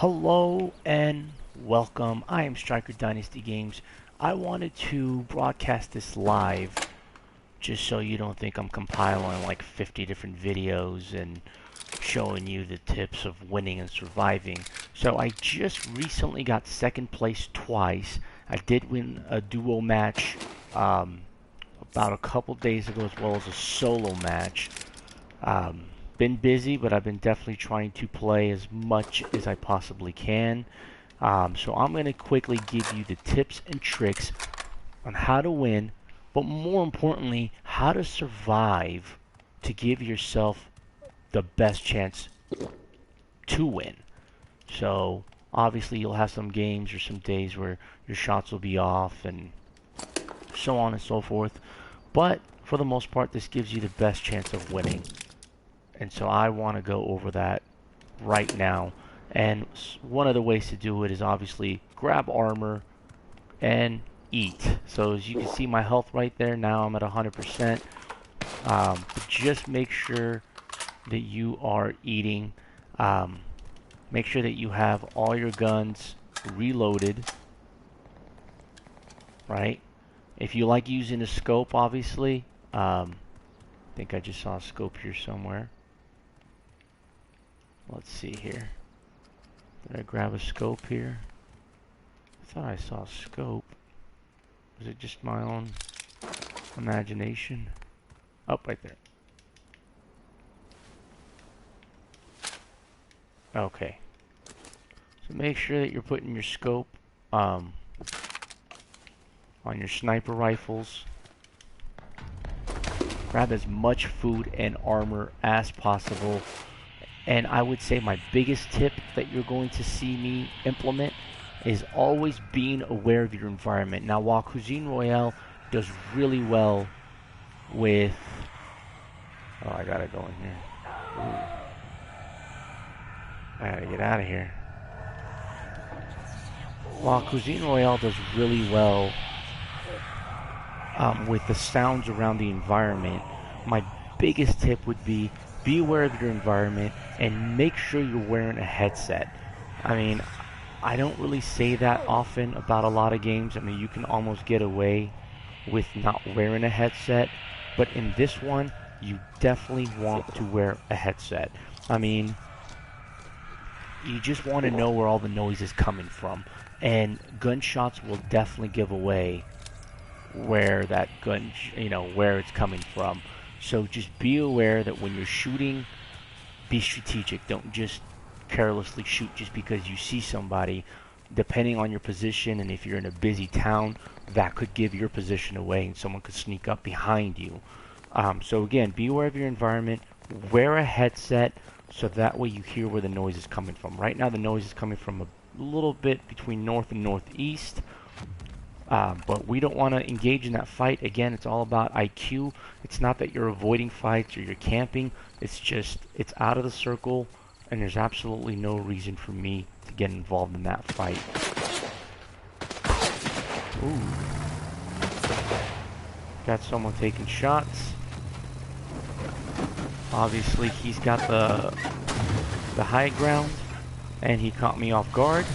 Hello and welcome. I am Striker Dynasty Games. I wanted to broadcast this live just so you don't think I'm compiling like 50 different videos and showing you the tips of winning and surviving. So I just recently got second place twice. I did win a duo match about a couple days ago as well as a solo match. Um, been busy, but I've been definitely trying to play as much as I possibly can. So I'm going to quickly give you the tips and tricks on how to win, but more importantly, how to survive to give yourself the best chance to win. So obviously you'll have some games or some days where your shots will be off and so on and so forth. But for the most part, this gives you the best chance of winning. And so I want to go over that right now. And one of the ways to do it is obviously grab armor and eat. So as you can see my health right there, now I'm at 100%. But just make sure that you are eating. Make sure that you have all your guns reloaded, right? If you like using a scope, obviously, I think I just saw a scope here somewhere. Let's see here. Did I grab a scope here? I thought I saw a scope. Was it just my own imagination? Oh, right there. Okay. So make sure that you're putting your scope on your sniper rifles. Grab as much food and armor as possible. And I would say my biggest tip that you're going to see me implement is always being aware of your environment. Now, while Cuisine Royale does really well with... Oh, I gotta go in here. Ooh. I gotta get out of here. While Cuisine Royale does really well with the sounds around the environment, my biggest tip would be aware of your environment and make sure you're wearing a headset. I mean, I don't really say that often about a lot of games. I mean, you can almost get away with not wearing a headset, but in this one, you definitely want to wear a headset. I mean, you just want to know where all the noise is coming from, and gunshots will definitely give away where that gun, where it's coming from. So just be aware that when you're shooting, be strategic. Don't just carelessly shoot just because you see somebody. Depending on your position, and if you're in a busy town, that could give your position away and someone could sneak up behind you. So again, be aware of your environment. Wear a headset so that way you hear where the noise is coming from. Right now the noise is coming from a little bit between north and northeast. But we don't want to engage in that fight. Again, it's all about IQ. It's not that you're avoiding fights or you're camping. It's just, it's out of the circle, and there's absolutely no reason for me to get involved in that fight. Ooh. Got someone taking shots. Obviously, he's got the high ground, and he caught me off guard.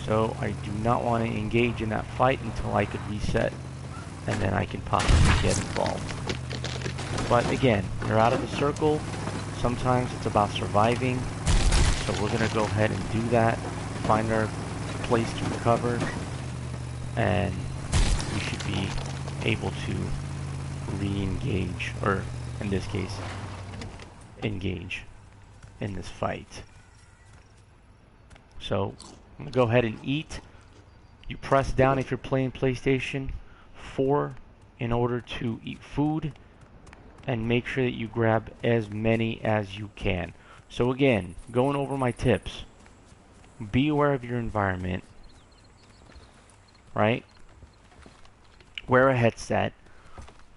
So I do not want to engage in that fight until I could reset, and then I can possibly get involved. But again, you're out of the circle. Sometimes it's about surviving. So we're going to go ahead and do that. Find our place to recover. And we should be able to re-engage, or in this case, engage in this fight. So I'm going to go ahead and eat. You press down if you're playing PlayStation 4 in order to eat food, and make sure that you grab as many as you can. So again, going over my tips. Be aware of your environment, right? Wear a headset.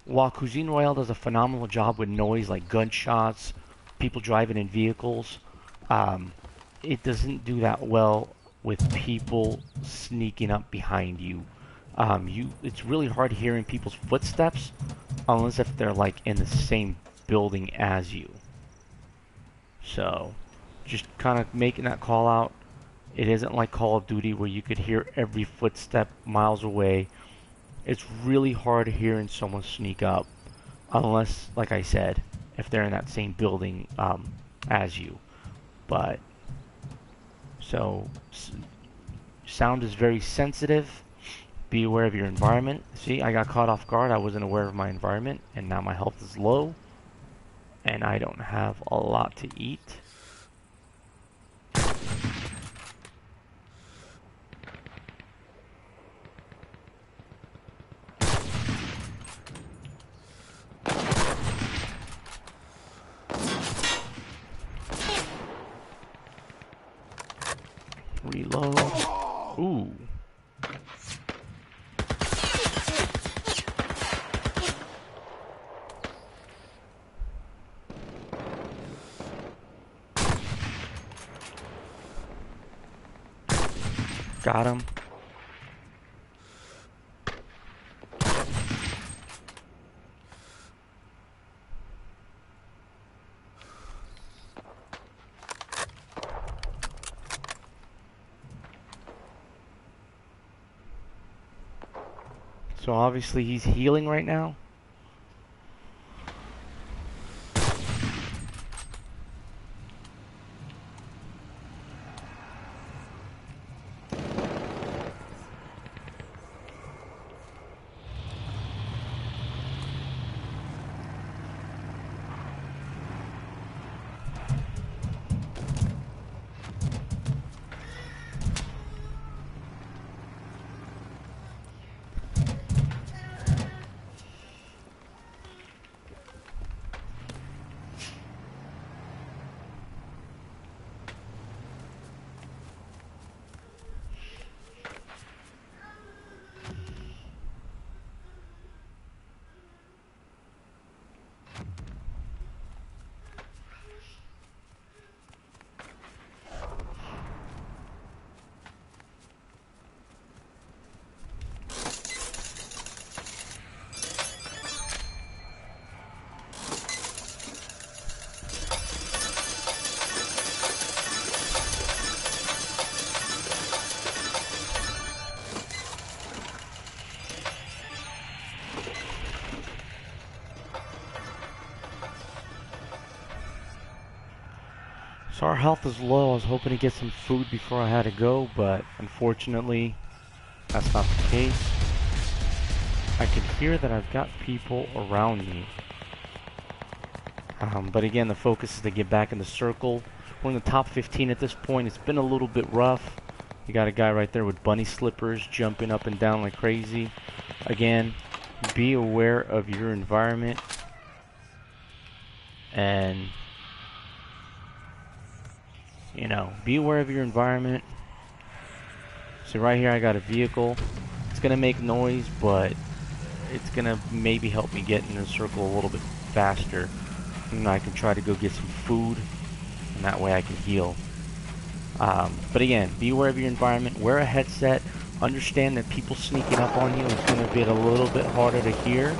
While Cuisine Royale does a phenomenal job with noise like gunshots, people driving in vehicles, it doesn't do that well with people sneaking up behind you. It's really hard hearing people's footsteps unless if they're like in the same building as you. So just kind of making that call out. It isn't like Call of Duty where you could hear every footstep miles away. It's really hard hearing someone sneak up, unless, like I said, if they're in that same building as you. But so sound is very sensitive. Be aware of your environment. See, I got caught off guard. I wasn't aware of my environment, and now my health is low, and I don't have a lot to eat. Reload. Ooh. Got him. So obviously he's healing right now. So our health is low. I was hoping to get some food before I had to go, but unfortunately, that's not the case. I can hear that I've got people around me. But again, the focus is to get back in the circle. We're in the top 15 at this point. It's been a little bit rough. You got a guy right there with bunny slippers jumping up and down like crazy. Again, be aware of your environment. And you know, be aware of your environment. So right here I got a vehicle. It's gonna make noise, but it's gonna maybe help me get in the circle a little bit faster. And I can try to go get some food, and that way I can heal. But again, be aware of your environment. Wear a headset. Understand that people sneaking up on you is gonna be a little bit harder to hear.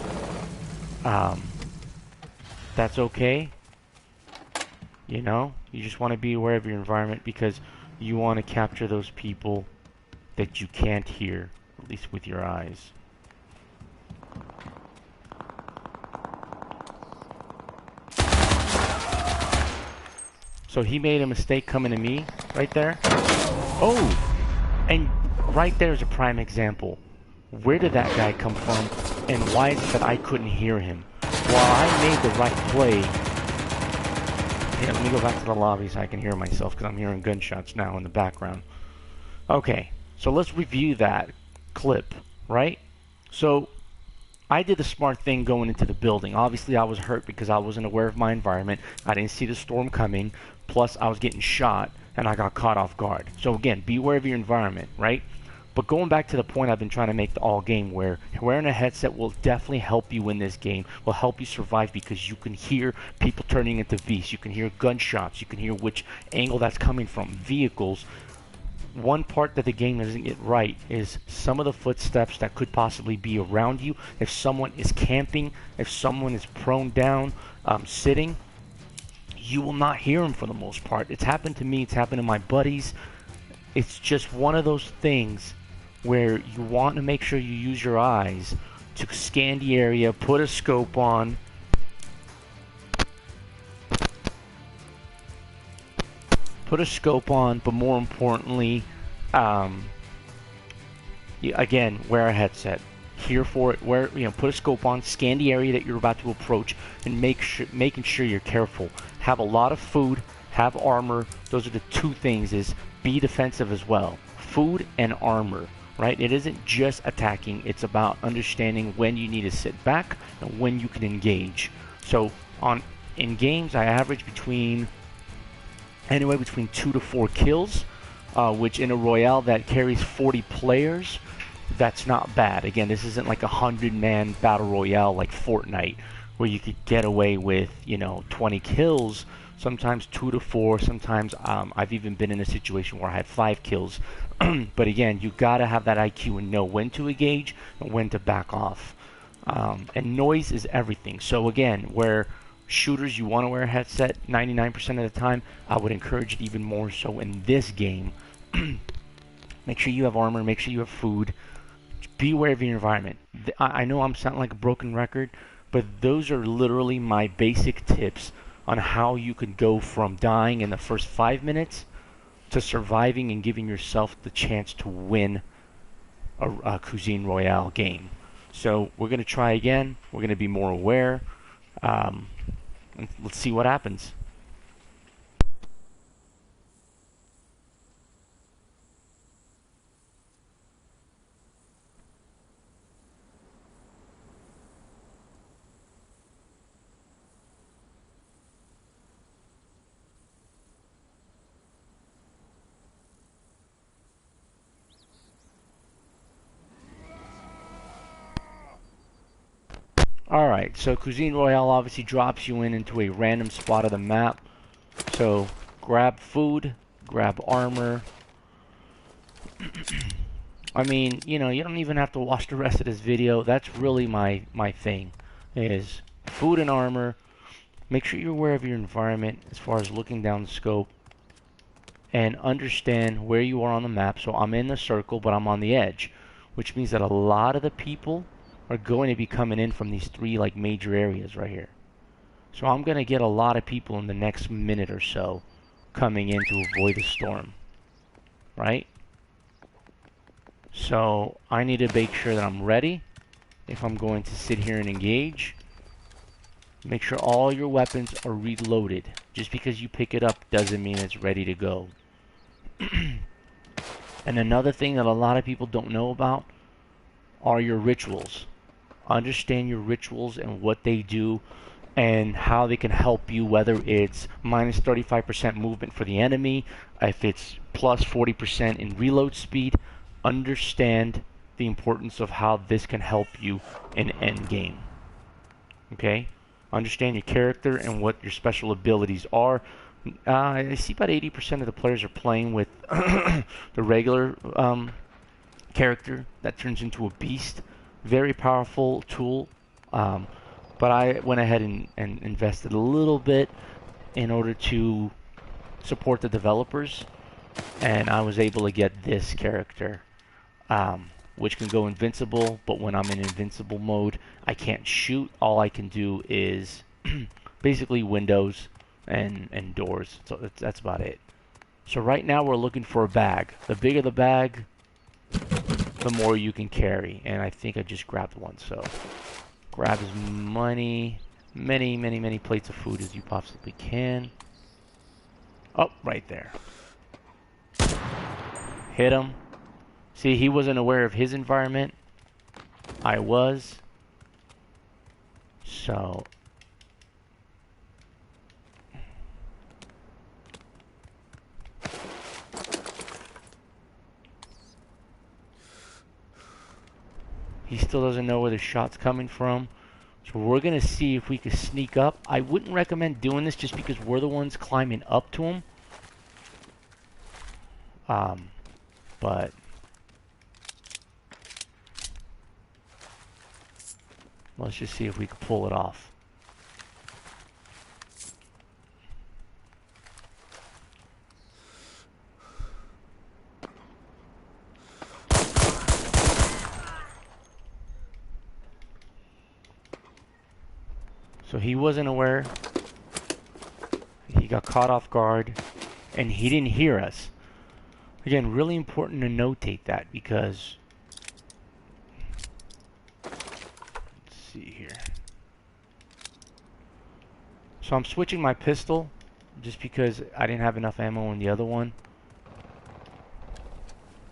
That's okay. You know, you just want to be aware of your environment because you want to capture those people that you can't hear, at least with your eyes. So he made a mistake coming to me right there. Oh! And right there is a prime example. Where did that guy come from? And why is it that I couldn't hear him? While I made the right play. Yeah, let me go back to the lobby so I can hear myself because I'm hearing gunshots now in the background. Okay, so let's review that clip, right? So I did the smart thing going into the building. Obviously, I was hurt because I wasn't aware of my environment. I didn't see the storm coming. Plus, I was getting shot and I got caught off guard. So again, be aware of your environment, right? But going back to the point I've been trying to make all game, where wearing a headset will definitely help you in this game, will help you survive because you can hear people turning into beasts, you can hear gunshots, you can hear which angle that's coming from, vehicles. One part that the game doesn't get right is some of the footsteps that could possibly be around you. If someone is camping, if someone is prone down, sitting, you will not hear them for the most part. It's happened to me. It's happened to my buddies. It's just one of those things where you want to make sure you use your eyes to scan the area, put a scope on, but more importantly, again, wear a headset. Here for it, put a scope on, scan the area that you're about to approach, and making sure you're careful. Have a lot of food, have armor. Those are the two things. Is be defensive as well. Food and armor, right? It isn't just attacking. It's about understanding when you need to sit back and when you can engage. So in games, I average anywhere between 2 to 4 kills, which in a Royale that carries 40 players, that's not bad. Again, this isn't like a 100-man battle Royale like Fortnite, where you could get away with 20 kills. Sometimes 2 to 4. Sometimes I've even been in a situation where I had 5 kills. But again, you gotta have that IQ and know when to engage and when to back off. And noise is everything. So again, where shooters you want to wear a headset 99% of the time, I would encourage it even more so in this game. Make sure you have armor. Make sure you have food. Be aware of your environment. I know I'm sounding like a broken record, but those are literally my basic tips on how you could go from dying in the first 5 minutes to surviving and giving yourself the chance to win a Cuisine Royale game. So we're going to try again. We're going to be more aware. Let's see what happens. Alright, so Cuisine Royale obviously drops you into a random spot of the map. So grab food, grab armor. I mean, you don't even have to watch the rest of this video. That's really my thing, is food and armor. Make sure you're aware of your environment as far as looking down the scope, and understand where you are on the map. So I'm in the circle, but I'm on the edge, which means that a lot of the people are going to be coming in from these 3 major areas right here. So I'm going to get a lot of people in the next minute or so coming in to avoid the storm, right? So I need to make sure that I'm ready if I'm going to sit here and engage. Make sure all your weapons are reloaded. Just because you pick it up doesn't mean it's ready to go. And another thing that a lot of people don't know about are your rituals. Understand your rituals and what they do and how they can help you, whether it's minus 35% movement for the enemy, if it's plus 40% in reload speed. Understand the importance of how this can help you in endgame. Okay? Understand your character and what your special abilities are. I see about 80% of the players are playing with the regular character that turns into a beast. Very powerful tool. But I went ahead and invested a little bit in order to support the developers. And I was able to get this character, which can go invincible, but when I'm in invincible mode, I can't shoot. All I can do is basically windows and doors. So that's about it. So right now we're looking for a bag. The bigger the bag, the more you can carry. And I think I just grabbed one. So grab as many plates of food as you possibly can. Oh, right there. Hit him. See, he wasn't aware of his environment. I was. So he still doesn't know where the shot's coming from. So we're going to see if we can sneak up. I wouldn't recommend doing this just because we're the ones climbing up to him. But let's just see if we can pull it off. So he wasn't aware. He got caught off guard, and he didn't hear us. Again, really important to notate that because, let's see here. So I'm switching my pistol just because I didn't have enough ammo in the other one.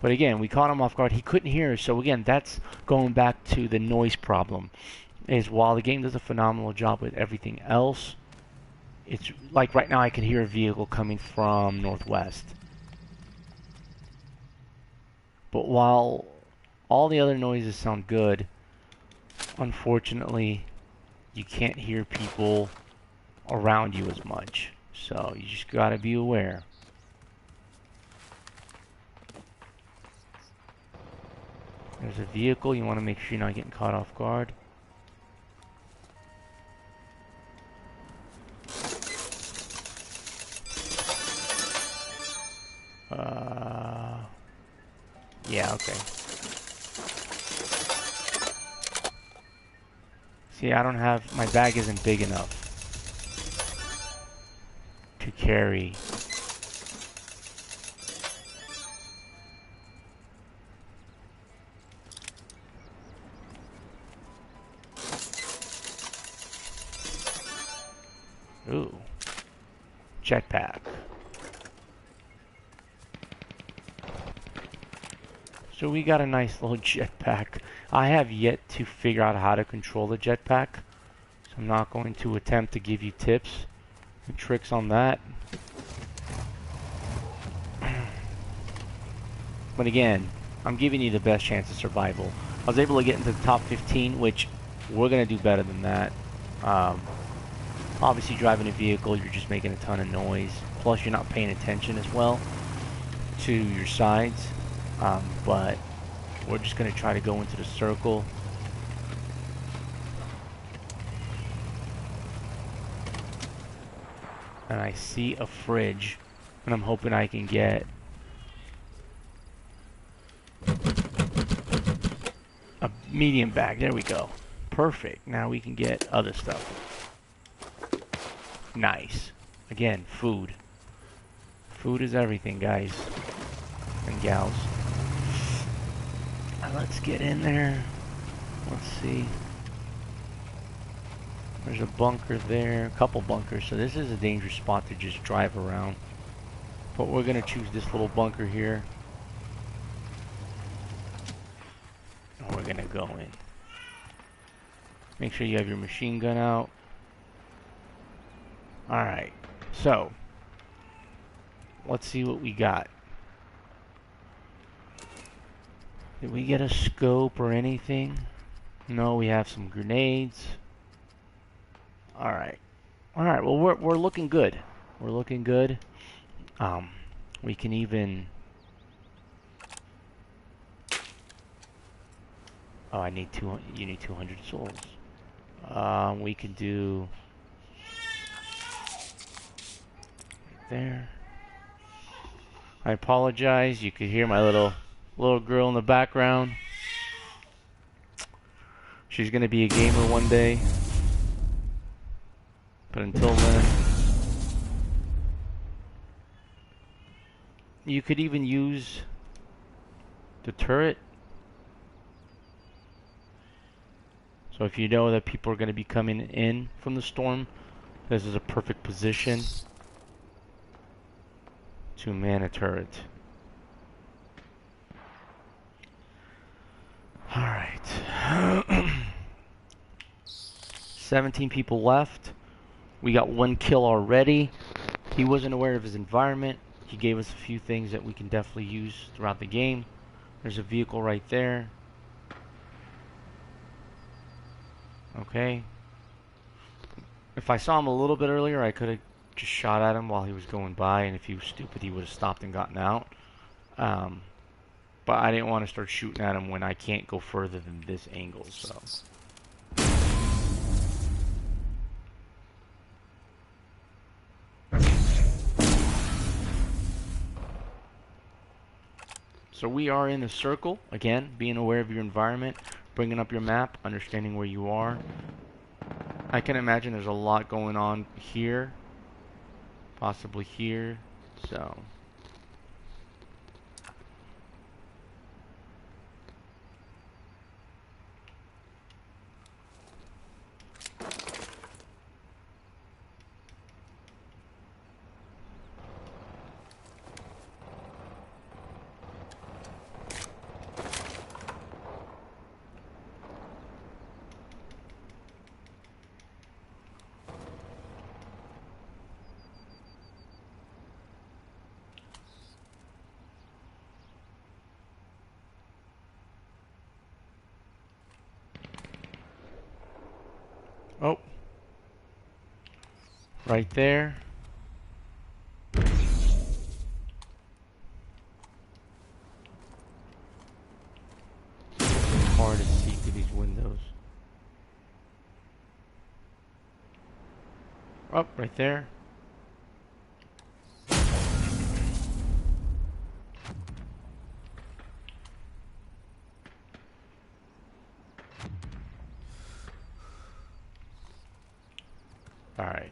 But again, we caught him off guard. He couldn't hear us. So again, that's going back to the noise problem. Is while the game does a phenomenal job with everything else, it's like right now I can hear a vehicle coming from northwest. But while all the other noises sound good, unfortunately, you can't hear people around you as much. So you just gotta be aware. There's a vehicle. You want to make sure you're not getting caught off guard. Yeah, okay. See, I don't have, my bag isn't big enough to carry. Ooh. Jetpack. So we got a nice little jetpack. I have yet to figure out how to control the jetpack, so I'm not going to attempt to give you tips and tricks on that. But again, I'm giving you the best chance of survival. I was able to get into the top 15, which we're going to do better than that. Obviously driving a vehicle, you're just making a ton of noise. Plus you're not paying attention as well to your sides. But we're just going to try to go into the circle. And I see a fridge, and I'm hoping I can get a medium bag. There we go. Perfect. Now we can get other stuff. Nice. Again, food. Food is everything, guys and gals. Let's get in there. Let's see. There's a bunker there, a couple bunkers, so this is a dangerous spot to just drive around. But we're gonna choose this little bunker here. And we're gonna go in. Make sure you have your machine gun out. Alright, so let's see what we got. Did we get a scope or anything? No, we have some grenades. Alright. Alright, well we're looking good. We're looking good. We can even... Oh, I need 200, you need 200 souls. We can do... Right there. I apologize, you could hear my little girl in the background. She's gonna be a gamer one day. But until then, you could even use the turret. So if you know that people are going to be coming in from the storm, this is a perfect position to man a turret. Alright. 17 people left. We got 1 kill already. He wasn't aware of his environment. He gave us a few things that we can definitely use throughout the game. There's a vehicle right there. Okay. If I saw him a little bit earlier, I could have just shot at him while he was going by, and if he was stupid, he would have stopped and gotten out. But I didn't want to start shooting at him when I can't go further than this angle, so... So we are in a circle, again, being aware of your environment, bringing up your map, understanding where you are. I can imagine there's a lot going on here, possibly here, so. Oh, right there. It's hard to see through these windows. Oh, right there. All right.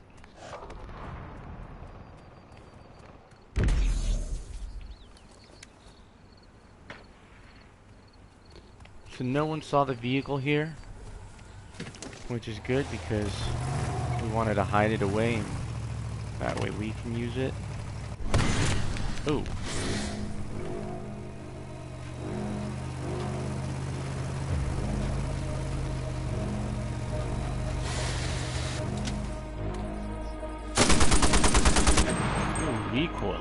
So no one saw the vehicle here, which is good because we wanted to hide it away, and that way we can use it. Ooh. Ooh, recoil.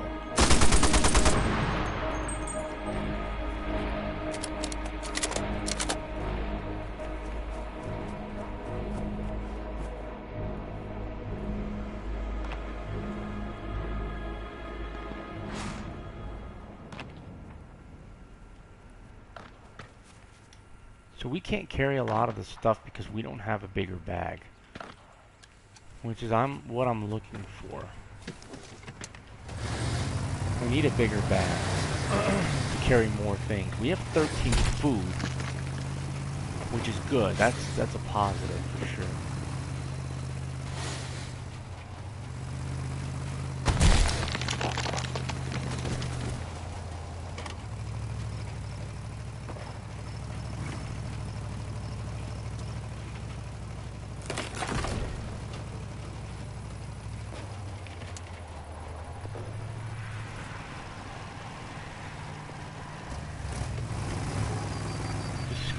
So we can't carry a lot of the stuff because we don't have a bigger bag, which is what I'm looking for. We need a bigger bag to carry more things. We have 13 food, which is good. That's a positive for sure.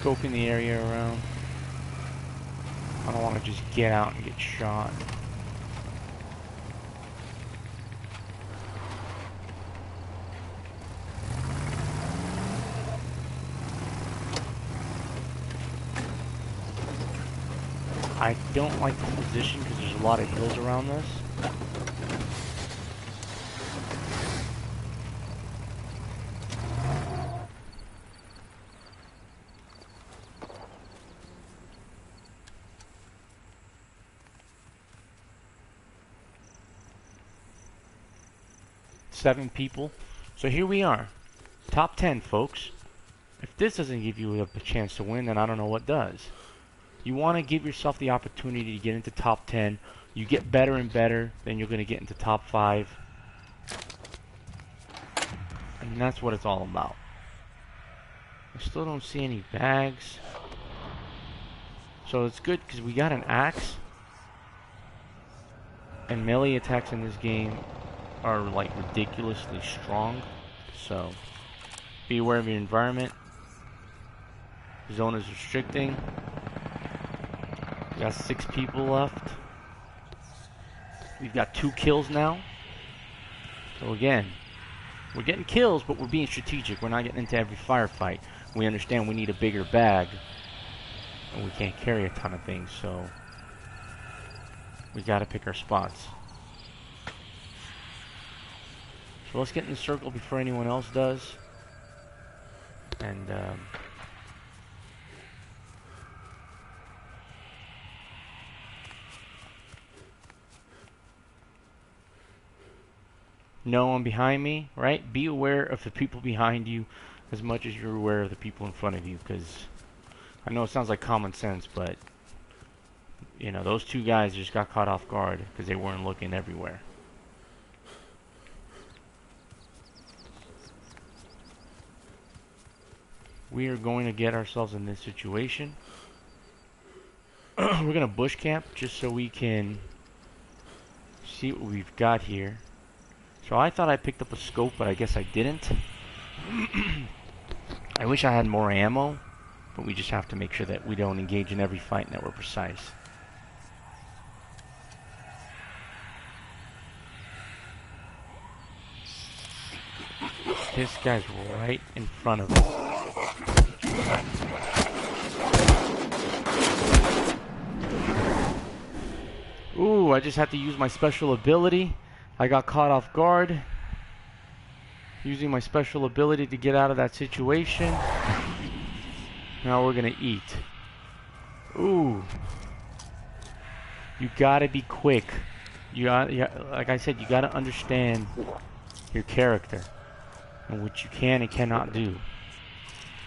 Scoping the area around. I don't want to just get out and get shot. I don't like the position because there's a lot of hills around this. 7 people. So here we are. Top 10, folks. If this doesn't give you a chance to win, then I don't know what does. You want to give yourself the opportunity to get into top 10. You get better and better, then you're going to get into top 5. And that's what it's all about. I still don't see any bags. So it's good because we got an axe. And melee attacks in this game are like ridiculously strong. So be aware of your environment. The zone is restricting. We got 6 people left. We've got 2 kills now. So again, we're getting kills, but we're being strategic. We're not getting into every firefight. We understand we need a bigger bag, and we can't carry a ton of things, so we got to pick our spots. So let's get in the circle before anyone else does. And no one behind me, right? Be aware of the people behind you as much as you're aware of the people in front of you, because I know it sounds like common sense, but you know, those two guys just got caught off guard because they weren't looking everywhere. We are going to get ourselves in this situation. We're going to bush camp just so we can see what we've got here. So I thought I picked up a scope, but I guess I didn't. I wish I had more ammo, but we just have to make sure that we don't engage in every fight and that we're precise. This guy's right in front of us. Ooh, I just had to use my special ability. I got caught off guard. Using my special ability to get out of that situation. Now we're gonna eat. Ooh. You gotta be quick. Like I said, you gotta understand your character and what you can and cannot do.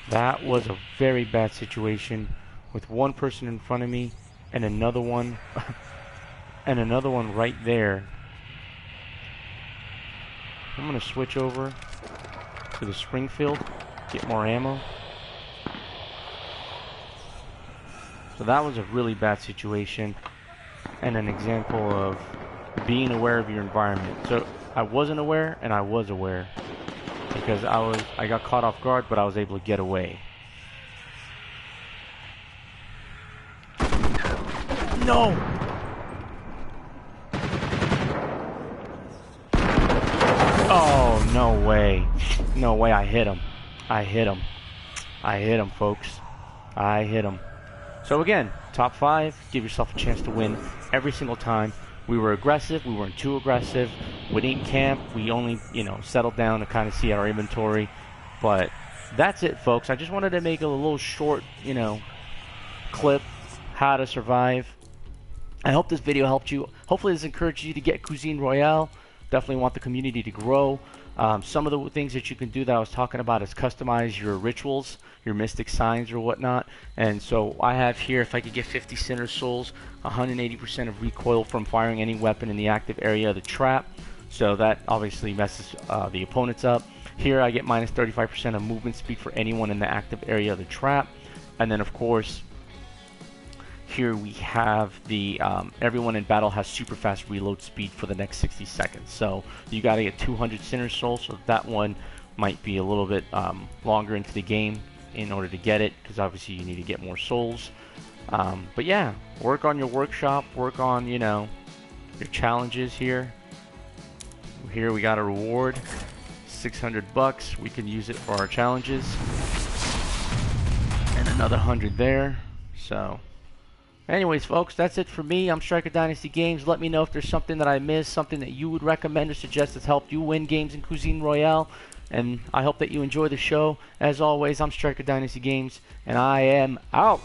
That was a very bad situation with one person in front of me and another one and another one right there. I'm gonna switch over to the Springfield, get more ammo. So that was a really bad situation and an example of being aware of your environment. So I wasn't aware and I was aware because I got caught off guard, but I was able to get away. No! Oh, no way. No way, I hit him. I hit him. I hit him, folks. I hit him. So again, top 5, give yourself a chance to win every single time. We were aggressive, we weren't too aggressive. We didn't camp, we only, settled down to kind of see our inventory. But that's it, folks. I just wanted to make a little short, clip, how to survive. I hope this video helped you. Hopefully this encouraged you to get Cuisine Royale. Definitely want the community to grow. Some of the things that you can do that I was talking about is customize your rituals, your mystic signs or whatnot. And so I have here, if I could get 50 Sinner Souls, 180% of recoil from firing any weapon in the active area of the trap. So that obviously messes the opponents up. Here I get minus 35% of movement speed for anyone in the active area of the trap. And then of course, here we have the everyone in battle has super fast reload speed for the next 60 seconds. So you got to get 200 Sinner Souls, so that one might be a little bit longer into the game in order to get it, because obviously you need to get more souls. But yeah, work on your workshop, work on your challenges here. Here we got a reward, 600 bucks. We can use it for our challenges, and another 100 there. So. Anyways, folks, that's it for me. I'm Striker Dynasty Games. Let me know if there's something that I missed, something that you would recommend or suggest that's helped you win games in Cuisine Royale. And I hope that you enjoy the show. As always, I'm Striker Dynasty Games, and I am out.